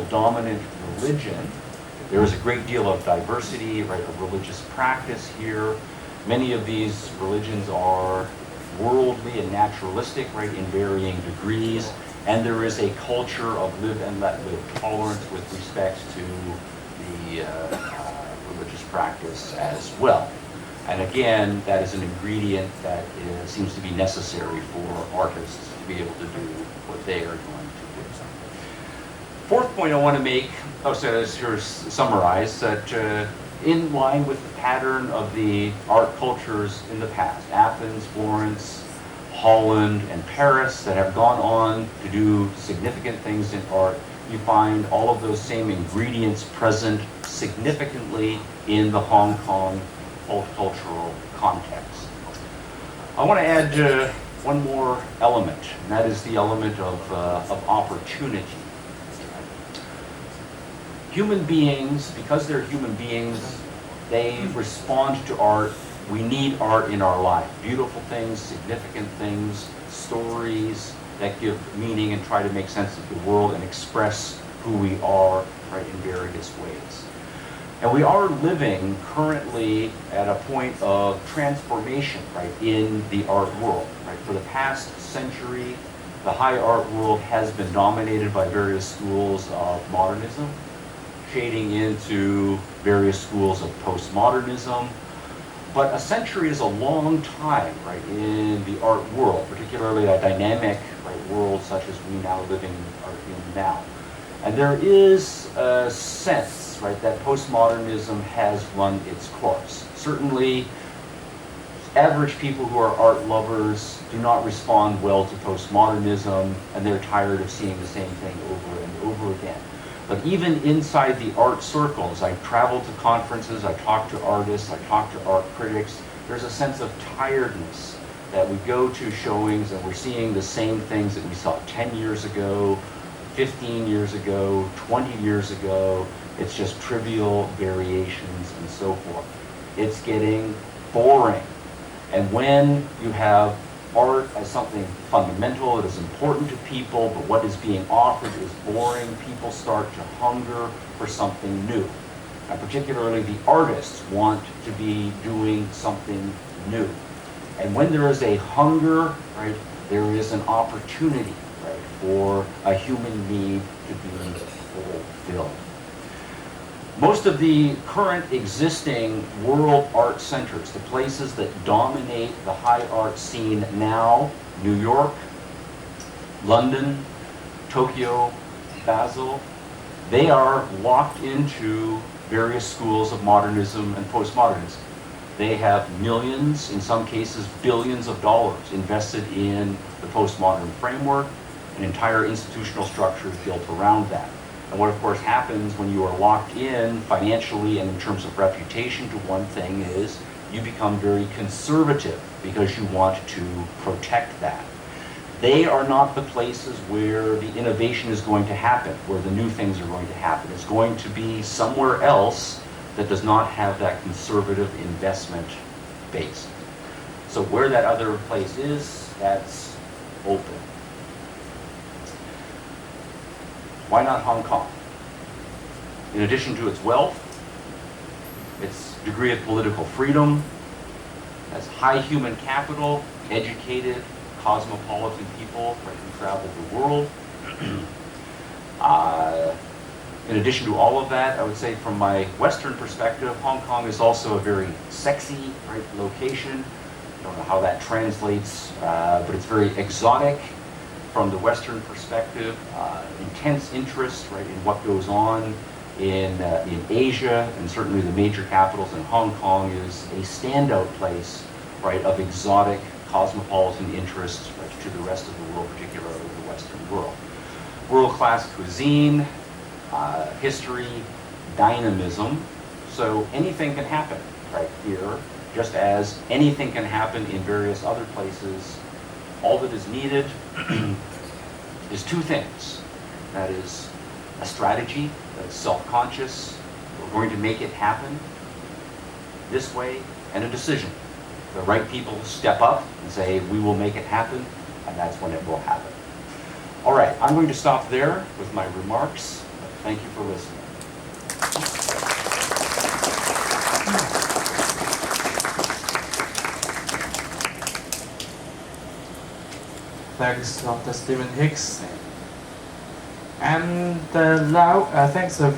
the dominant religion. There is a great deal of diversity, right, of religious practice here. Many of these religions are worldly and naturalistic, right, in varying degrees. And there is a culture of live and let live tolerance with respect to the religious practice as well. And again, that is an ingredient that seems to be necessary for artists to be able to do what they are going to do. Fourth point I want to make, here's summarize, that in line with the pattern of the art cultures in the past, Athens, Florence, Holland, and Paris, that have gone on to do significant things in art, you find all of those same ingredients present significantly in the Hong Kong cultural context. I want to add one more element, and that is the element of opportunity. Human beings, because they're human beings, they respond to art. We need art in our life. Beautiful things, significant things, stories that give meaning and try to make sense of the world and express who we are, right, in various ways. And we are living currently at a point of transformation, right, in the art world. Right? For the past century, the high art world has been dominated by various schools of modernism, shading into various schools of postmodernism. But a century is a long time, right, in the art world, particularly a dynamic, right, world such as we now living are in now. And there is a sense, right, that postmodernism has run its course. Certainly, average people who are art lovers do not respond well to postmodernism, and they're tired of seeing the same thing over and over again. But even inside the art circles, I travel to conferences, I talk to artists, I talk to art critics, there's a sense of tiredness that we go to showings and we're seeing the same things that we saw 10 years ago, 15 years ago, 20 years ago. It's just trivial variations and so forth. It's getting boring. And when you have art as something fundamental, it is important to people, but what is being offered is boring, people start to hunger for something new. And particularly the artists want to be doing something new. And when there is a hunger, right, there is an opportunity, right, for a human need to be fulfilled. Most of the current existing world art centers, the places that dominate the high art scene now, New York, London, Tokyo, Basel, they are locked into various schools of modernism and postmodernism. They have millions, in some cases billions of dollars invested in the postmodern framework, and entire institutional structures built around that. And what, of course, happens when you are locked in financially and in terms of reputation to one thing is you become very conservative because you want to protect that. They are not the places where the innovation is going to happen, where the new things are going to happen. It's going to be somewhere else that does not have that conservative investment base. So where that other place is, that's open. Why not Hong Kong? In addition to its wealth, its degree of political freedom, has high human capital, educated, cosmopolitan people, right, who travel the world. In addition to all of that, I would say from my Western perspective, Hong Kong is also a very sexy, right, location. I don't know how that translates, but it's very exotic. From the Western perspective, intense interest, right, in what goes on in Asia, and certainly the major capitals, and Hong Kong is a standout place, right, of exotic cosmopolitan interest, right, to the rest of the world, particularly the Western world. World-class cuisine, history, dynamism. So anything can happen right here, just as anything can happen in various other places. All that is needed is two things. That is a strategy that's self-conscious, we're going to make it happen this way, and a decision. The right people step up and say, we will make it happen, and that's when it will happen. All right, I'm going to stop there with my remarks. Thank you for listening. Thanks, Dr. Stephen Hicks. And now, thanks